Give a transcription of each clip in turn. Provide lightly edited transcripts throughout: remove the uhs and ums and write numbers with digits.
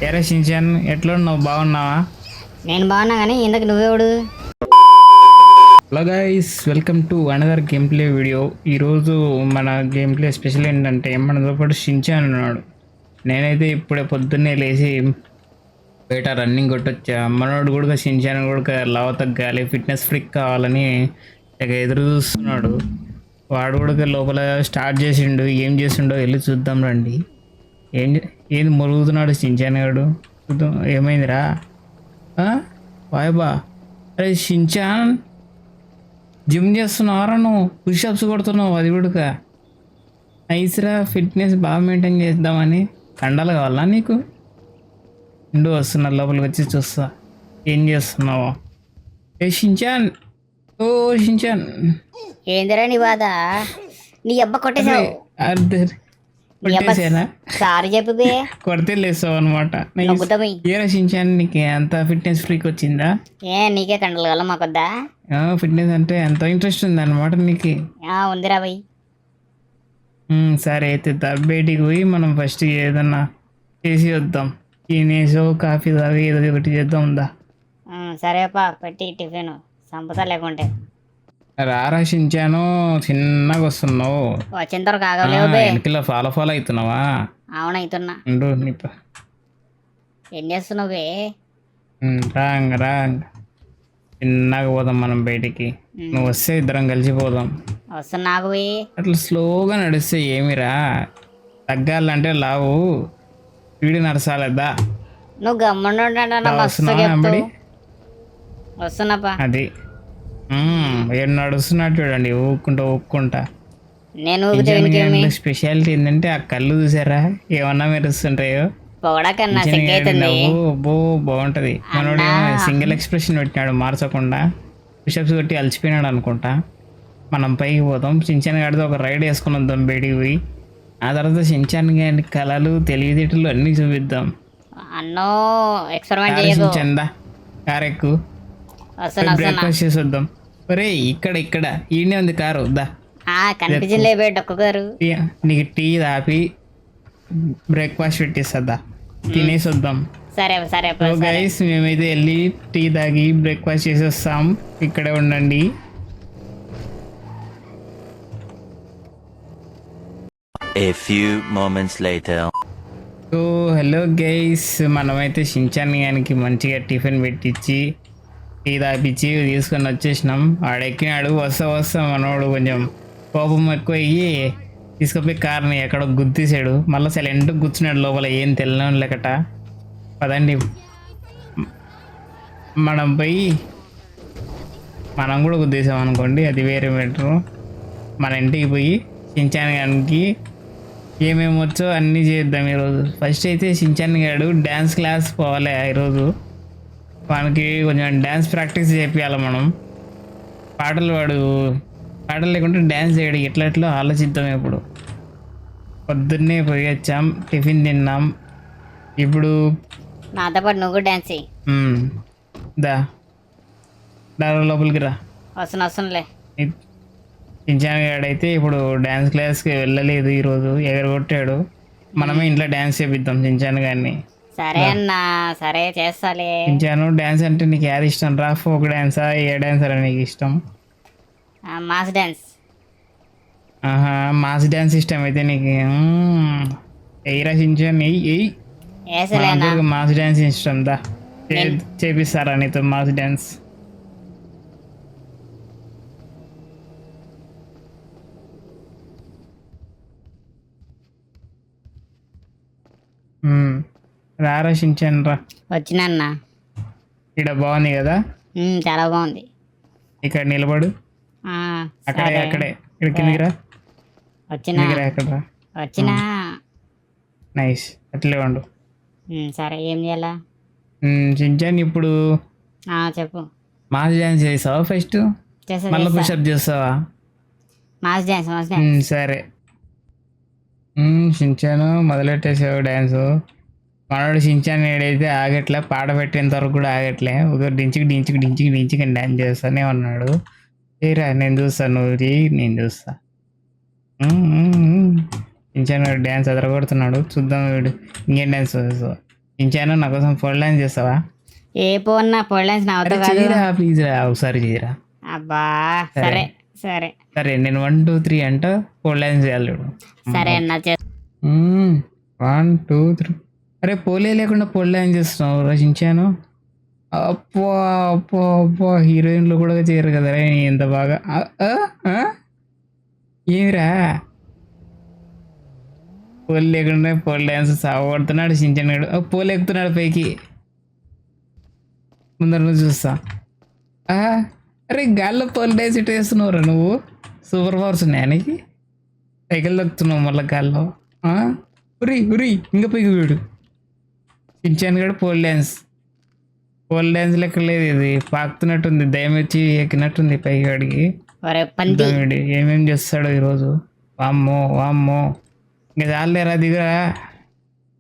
ఎరా షించాన్ ఎట్లున్నావు? బాగున్నావా? నేను బాగున్నా కానీ ఇందుకు నువ్వెవడు? Hello guys, welcome to another game play video. ఈరోజు మన గేమ్ ప్లే స్పెషల్ ఏంటంటే మనతో పాటు షించాన్ ఉన్నాడు. నేనైతే ఇప్పుడే పొద్దున్నే లేచి బయట రన్నింగ్ కొట్టొచ్చా. మనోడు కూడా షించాన్ కూడా లావు తగ్గాలి, ఫిట్నెస్ ఫ్రిక్ కావాలని తెగ ఎదురు చూస్తున్నాడు. వాడు కూడా లోపల స్టార్ట్ చేసిండు. ఏం చేసిండో వెళ్ళి చూద్దాం రండి. ఏంది మురుగుతున్నాడు షించాన్ గాడు? చూద్దాం ఏమైందిరా. వాయబా, అరే షించాన్ జిమ్ చేస్తున్నావారా? నువ్వు పుషప్స్ కొడుతున్నావు, అది కూడా నైస్రా. ఫిట్నెస్ బాగా మెయింటైన్ చేద్దామని. కండాలు కావాలా నీకు? ఇండు వస్తున్నా, లోపలికి వచ్చి చూస్తా ఏం చేస్తున్నావు. ఏ షించాన్, ఓ షించాన్, ఏందిరా నీ బాధ? నీ అబ్బ కొట్టేసావు. కొట్టేసానా? సారీ చెప్పు బే. కొడితే లేస్తావు అనమాట. ఏ షించాన్, నీకు అంత ఫిట్నెస్ ఫ్రీక్ వచ్చిందా? నీకే కండలు కావాలా మాకొద్దా? ఫిట్నెస్ అంటే ఎంత ఇంట్రెస్ట్ ఉంది అనమాట నీకు? ఉందిరా బై. సరే అయితే బయటికి పోయి మనం ఫస్ట్ ఏదన్నా చేసి వద్దాం. తినేసో కాఫీ తాగి ఏదో ఒకటి చేద్దాం. ఉందా? సరేపా, పెట్టి టిఫిన్ సంపద లేకుంటే. రారా షించాను, చిన్నగా వస్తున్నావు. వచ్చిన తర్వాత కాగలేవు బే. వెనకలో ఫాలో అవుతున్నావా? అవును అవుతున్నా. ఏం చేస్తున్నావు బే? రాంగ్ చిన్నగా పోదాం మనం బయటికి. నువ్వు వస్తే ఇద్దరం కలిసిపోదాం. వస్తున్నా బే. అట్లా స్లోగా నడిస్తే ఏమిరా, తగ్గాలంటే లావు స్పీడ్ నడసాలేదా? నువ్వు గమ్మున వస్తున్నాపా. అది ఏడు నడుస్తున్నట్టు చూడండి, ఊక్కుంటా. నేను స్పెషాలిటీ ఏంటంటే ఆ కళ్ళు చూసారా, ఏమన్నా మెరుస్తుంటాయో. బాగుంటది. మనోడు సింగిల్ ఎక్స్ప్రెషన్ పెట్టినాడు మార్చకుండా. పుషప్స్ కొట్టి అలసిపోయినాడు అనుకుంటా. మనం పైకి పోతాం. షించాన్ గాడితో ఒక రైడ్ వేసుకుని వద్దాం బయటికి పోయి. ఆ తర్వాత షించాన్ గారి కళలు తెలివితేటలు అన్నీ చూపిద్దాం. షించాన్ కారెక్కు, బ్రేక్ఫాస్ట్ చేసి వద్దాం. ఒరే ఇక్కడ ఈయనే ఉంది కారు. వద్దా? నీకు టీ తాపి బ్రేక్ఫాస్ట్ పెట్టిస్తుందా, తినేసి వద్దాం. సరే సరే గైస్, మేమైతే వెళ్ళి టీ తాగి బ్రేక్ఫాస్ట్ చేసి వస్తాం. ఇక్కడే ఉండండి. A few moments later. So hello guys, మనమైతే షించాన్ గానికి మంచిగా టిఫిన్ పెట్టించి టీ తాపించి తీసుకొని వచ్చేసినాం. ఆడెక్కినాడు. వస్తా మనోడు కొంచెం కోపం ఎక్కువ అయ్యి తీసుకుపోయి కార్ని ఎక్కడో గుర్తీసాడు. మళ్ళీ సైలెంట్గా కూర్చున్నాడు లోపల, ఏం తెలియని లేకట. పదండి మనం పోయి మనం కూడా గుద్దేసాం అనుకోండి, అది వేరే మ్యాటరు. మన ఇంటికి పోయి షించాన్ గానికి ఏమేమి వచ్చో అన్నీ చేద్దాం ఈరోజు. ఫస్ట్ అయితే షించాన్ గాడు డ్యాన్స్ క్లాస్ పోవాలి ఈరోజు. వానికి కొంచెం డ్యాన్స్ ప్రాక్టీస్ చేయాలి మనం. పాటలు లేకుంటే డ్యాన్స్ చేయడం ఎట్లా ఆలోచిద్దాం. ఇప్పుడు పొద్దున్నే పోయి వచ్చాం, టిఫిన్ తిన్నాం. ఇప్పుడు నాతో పాటు నువ్వు డ్యాన్స్ దా లోపలికి రా. వస్తున్నలే. షించాన్ గాడైతే ఇప్పుడు డ్యాన్స్ క్లాస్కి వెళ్ళలేదు ఈరోజు, ఎగరగొట్టాడు. మనమే ఇంట్లో డ్యాన్స్ చేపిద్దాం షించాన్ గారిని. సరే అన్నా, సరే చేస్తాలే. షించాను, డ్యాన్స్ అంటే నీకు ఏది ఇష్టం రా? ఫోక్ డ్యాన్సా, ఏ డ్యాన్సరా నీకు ఇష్టం? Mass dance. మాస్ డ్యాన్స్ ఇష్టం అయితే నీకు ఎయిరా షించాన్, మాస్ డ్యాన్స్ ఇష్టం. దా చేపిస్తారా నీతో మాస్ డ్యాన్స్? రారా షించాన్ రా. వచ్చినా. ఇక్కడ బాగుంది కదా? చాలా బాగుంది. ఇక్కడ నిలబడు. అక్కడే ఇక్కడ కిందికి రా. వచ్చినా. నైస్, అట్లే ఉండు. సరే, ఏం చేయాలా? షించాన్ ఇప్పుడు చెప్పు. మాస్ డ్యాన్స్ చేసావా ఫస్ట్? మళ్ళీ పుషప్ చేస్తావా? Mass dance. సరే షించాను మొదలెట్టేసావు డ్యాన్సు. మనోడు షించాన్ ఏడైతే ఆగట్లే, పాట పెట్టేంత వరకు కూడా ఆగట్లే. ఒక డించికి డ్యాన్స్ చేస్తానే ఉన్నాడు. ఏరా నేను చూస్తాను, నువ్వు నేను చూస్తా. షించాన్ డ్యాన్స్ అదరగొడుతున్నాడు. చూద్దాం వీడు ఇంకేం డ్యాన్స్ చించాను నా కోసం ఫోర్ లైన్ చేస్తావా? ఏ పోన్నా పొడలైన్స్ అరే నవ్వుతావు కాదు. చేయరా ప్లీజ్ రా, ఒకసారి చేయరా. అబ్బా సరే సరే సరే నేను 1 2 3 అంట ఫోర్ లైన్స్ చేయాలి చూడు. సరే అన్న 1 2 3. అరే పోలే లేకుండా ఫోర్ లైన్ చేస్తున్నావు రచించాను. అప్పో అప్పో అప్పో హీరోయిన్లు కూడా చేయరు కదా రే ఎంత బాగా. ఏమిరా పోలు లేకుండా పోల్ డ్యాన్స్ సాగొడుతున్నాడు చించాను గడు. పోలు ఎక్కుతున్నాడు పైకి. ముందర నుంచి చూస్తా. అరే గాల్లో పోల్ డ్యాన్స్ ఇటు వేస్తున్నావురా నువ్వు. సూపర్ పవర్స్ ఉన్నాయా నీకు? సైకిల్ దొక్కుతున్నావు మళ్ళీ గాల్లో. ఉరి ఉరి ఇంకా పైకి వీడు చించాను గడు. పోల్ డ్యాన్స్ లెక్క లేదు ఇది, పాకుతున్నట్టుంది. దయ్యం వచ్చి ఎక్కినట్టుంది పైకి వాడికి. ఒరే పంది ఏమేం చేస్తాడు ఈరోజు. వామ్మో వామ్మో ఇంకా చాలేరా దిగురా.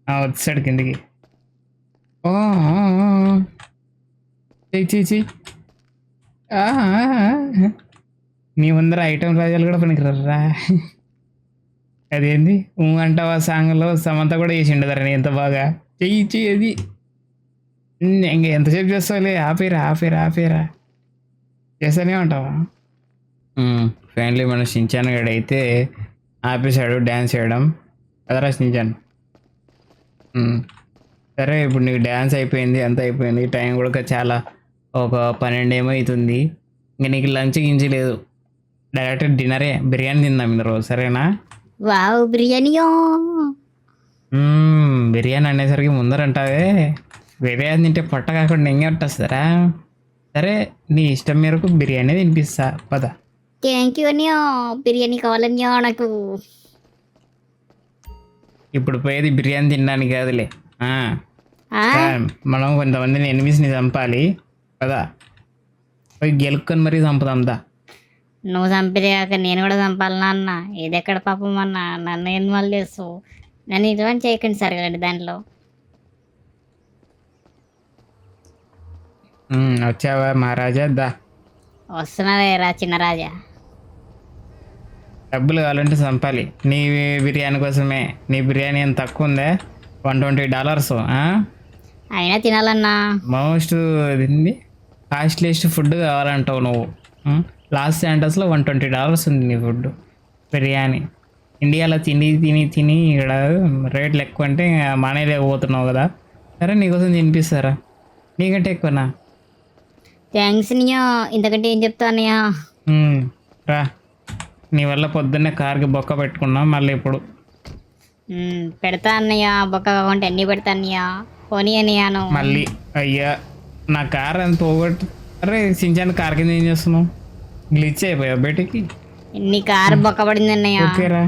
వచ్చాడు కిందికి. చెయ్యి నీ ముందర ఐటమ్ రాజాలు కూడా పనికిరారా. అదేంది అంటావా సాంగ్లో సమంత కూడా చేసిండు ధర ఎంత బాగా. చెయ్యి అది ఇంక ఎంతసేపు చేస్తావులే. ఆపేరా చేస్తానే ఉంటావా. ఫ్యాన్లీ మన షించాన్ గడు అయితే ఆపేశాడు డ్యాన్స్ చేయడం. అదరా షించాన్. సరే ఇప్పుడు నీకు డ్యాన్స్ అయిపోయింది, అంత అయిపోయింది. టైం కూడా చాలా ఒక 12 ఏమో అవుతుంది. ఇంక నీకు లంచ్ గించి లేదు, డైరెక్ట్ డిన్నరే. బిర్యానీ తిందాం ఇంత రోజు సరేనా? వావ్ బిర్యానీయో. బిర్యానీ అనేసరికి ముందరంటావే. బిర్యానీ తింటే పొట్ట కాకుండా ఎంగే ఉంటుందిరా. సరే నీ ఇష్టం మేరకు బిర్యానీ తినిపిస్తా పద. థ్యాంక్ యూ అన్యో. బిర్యానీ కావాలన్యో నాకు. ఇప్పుడు పోయేది బిర్యానీ తినడానికి కాదులే. మనం కొంతమందిని ఎనిమిస్ని చంపాలి కదా. పోయి గెలుక్కొని మరీ చంపుదాందా. నువ్వు చంపితే నేను కూడా చంపాలి నాన్న. ఇది ఎక్కడ పాపం అన్న, నన్ను ఇన్వాల్వ్ చేస్తావు. నన్ను ఇన్వాల్వ్ చేయకండి సార్ కదండి దాంట్లో. వచ్చావా మహారాజా? దా వస్తున్నారా చిన్న రాజా. డబ్బులు కావాలంటే చంపాలి నీ బిర్యానీ కోసమే. నీ బిర్యానీ ఎంత తక్కువ ఉందే, $120. అయినా తినాలన్నా. మోస్ట్ ఇది కాస్ట్లీస్ట్ ఫుడ్ కావాలంటావు నువ్వు. లాస్ శాంటస్లో $120 ఉంది నీ ఫుడ్ బిర్యానీ. ఇండియాలో తిని ఇక్కడ రేట్లు ఎక్కువ అంటే మానేలేకపోతున్నావు కదా. సరే నీకోసం తినిపిస్తారా, నీకంటే ఎక్కువనా? Thanks neo. ఇంతకంటే ఏం చెప్తా అన్నయ్య. రా, నీ వల్ల పొద్దున్నే కార్కి బొక్క పెట్టుకున్నాం. మళ్ళీ ఇప్పుడు పెడతా అన్నయ్య. బొక్క కాకుండా అన్నీ పెడతా అన్నయ్య. పోనీ అన్నయ్యాను మళ్ళీ. అయ్యా నా కార్ ఎంత పోగొట్టు. అరే సించాను కార్ కింద ఏం చేస్తున్నావు? గ్లిచ్ అయిపోయావు బయటికి. నీ కారు బొక్క పడింది అన్నయ్య. ఓకేరా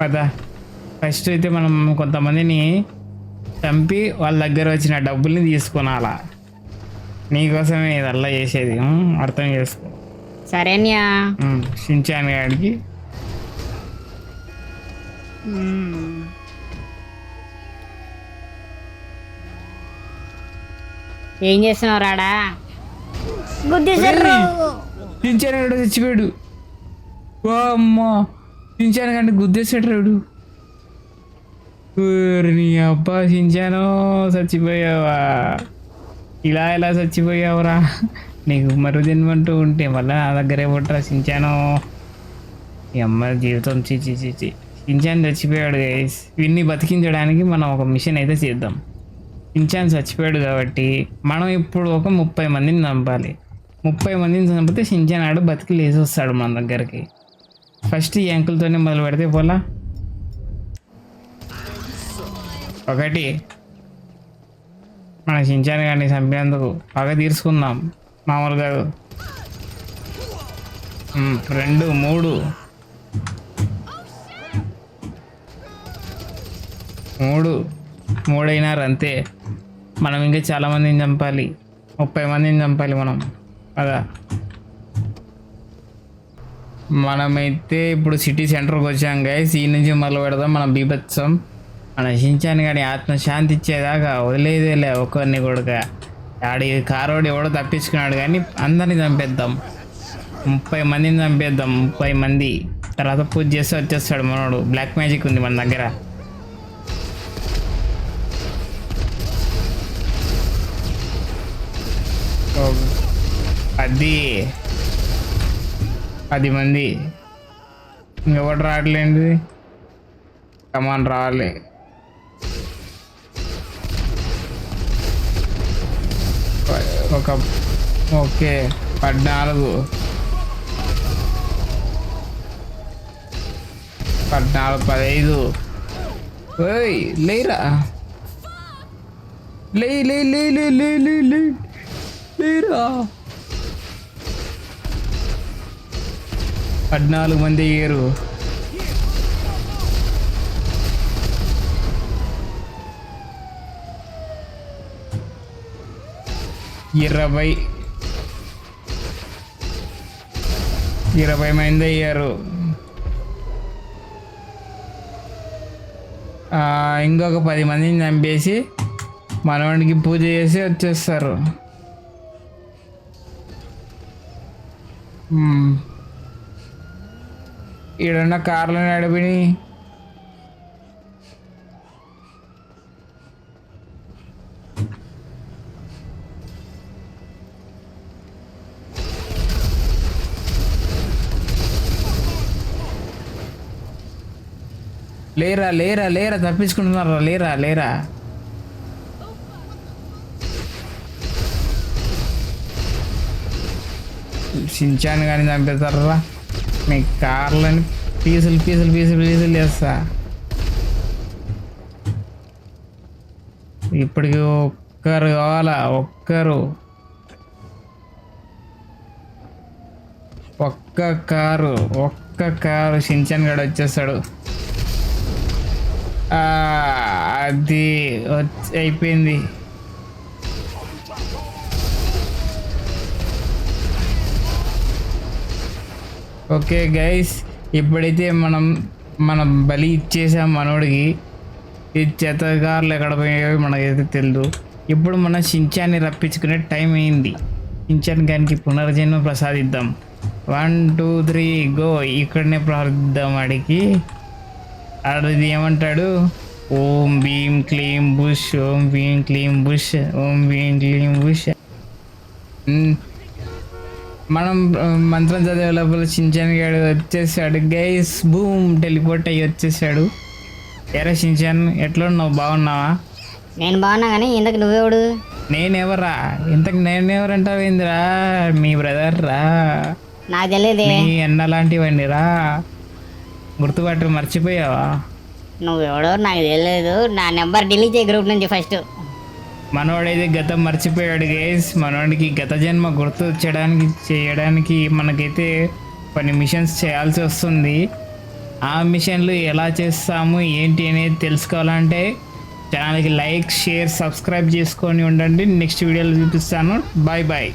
పదా. ఫస్ట్ అయితే మనం కొంతమందిని చంపి వాళ్ళ దగ్గర వచ్చిన డబ్బుల్ని తీసుకునాలా. నీకోసమే ఇదల్లా చేసేది, అర్థం చేసుకో. సరే అన్నయ్య. షించాన్ గాడికి ఏం చేస్తున్నావు రాడా? గుద్దేశారు. షించాన్ గాడు చచ్చిపోయాడు. ఓ అమ్మా, షించాన్ గాడిని గుద్దేశాడు రాడు. నీ అబ్బా షించాను చచ్చిపోయావా? ఇలా ఎలా చచ్చిపోయావురా? నీకు మరో జన్మంటూ ఉంటే మళ్ళీ నా దగ్గరే పుట్టరా షించాను. ఈ అమ్మ జీవితం చీచి షించాన్ చచ్చిపోయాడు గైస్. వీన్ని బతికించడానికి మనం ఒక మిషన్ అయితే చేద్దాం. షించాన్ చచ్చిపోయాడు కాబట్టి మనం ఇప్పుడు ఒక 30 మందిని చంపాలి. 30 మందిని చంపితే షించాన్ ఆడు బతికి లేచి వస్తాడు మన దగ్గరికి. ఫస్ట్ ఈ అంకుల్తోనే మొదలు పెడితే పోలా. 1 మన షించాన్ గారిని చంపినందుకు పగ తీర్చుకుందాం, మామూలు కాదు. 2 3 అయినారు అంతే. మనం ఇంకా చాలా మందిని చంపాలి, 30 మందిని చంపాలి మనం కదా. మనమైతే ఇప్పుడు సిటీ సెంటర్కి వచ్చాం గైస్. ఈ నుంచి మొదలు పెడదాం మనం బీభత్సం. మన షించాన్ గారి ఆత్మ శాంతి ఇచ్చేదాకా వదిలేదేలే ఒక్కరిని కూడా. ఆడి కారోడు ఎవడో తప్పించుకున్నాడు కానీ అందరినీ చంపేద్దాం. 30 మందిని చంపేద్దాం. 30 మంది తర్వాత పూజ చేస్తే వచ్చేస్తాడు మనోడు. బ్లాక్ మ్యాజిక్ ఉంది మన దగ్గర. 10 మంది ఇంకెవరు రావట్లేదు. కమాన్ రావాలి. ఓకే 14 15. ఓయ్ లేరా, లేరా. 14 మంది అయ్యారు. ఇరవై మంది అయ్యారు. ఇంకొక 10 మందిని చంపేసి మనవాడికి పూజ చేసి వచ్చేస్తారు. ఈడున్న కార్లు నడిపిని లేరా తప్పించుకుంటున్నారా? లేరా షించాన్ కానీ చంపేస్తారా? మీ కార్లని పీసులు చేస్తా. ఇప్పటికి ఒక్కరు కావాలా? ఒక్క కారు షించాన్ గడ వచ్చేస్తాడు. అది అయిపోయింది. ఓకే గైస్, ఇప్పుడైతే మనం బలి ఇచ్చేసాం మనోడికి. ఈ చెత్తగారులు ఎక్కడ పోయాయో మనకైతే తెలియదు. ఇప్పుడు మనం షించాన్ని రప్పించుకునే టైం అయింది. షించాన్ గారికి పునర్జన్మ ప్రసాదిద్దాం. 1 2 3 గో. ఇక్కడనే ప్రార్థిద్దాం వాడికి. అది ఏమంటాడు? ఓం భీం క్లీం బుష్, ఓం భీం క్లీం బుష్, ఓం భీం క్లీం బుష్. మనం మంత్రం చదివే లోపల షించాన్ గాడు వచ్చేసాడు గైస్. బూమ్, టెలిపోర్ట్ అయ్యి వచ్చేసాడు. ఎరా షించాన్, ఎట్లా ఉన్నావు? బాగున్నావా? నేను బాగున్నా కానీ ఇంతకు నువ్వెవడు? నేనెవరా? నేనెవరంటావు ఏందిరా? మీ బ్రదర్ రా. నాకు తెలియదే. మీ అన్న లాంటివండి రా. గుర్తుపట్టు, మర్చిపోయావా? నువ్వెవడో నాకు తెలియదు. నా నెంబర్ డిలీట్ చేయి గ్రూప్ నుంచి ఫస్ట్. మనోడైతే గతం మర్చిపోయాడు గైస్. మనోడికి గత జన్మ గుర్తు చేయడానికి మనకైతే కొన్ని మిషన్స్ చేయాల్సి వస్తుంది. ఆ మిషన్లు ఎలా చేస్తాము ఏంటి అనేది తెలుసుకోవాలంటే ఛానల్కి లైక్, షేర్, సబ్స్క్రైబ్ చేసుకొని ఉండండి. నెక్స్ట్ వీడియోలో చూపిస్తాను. బాయ్.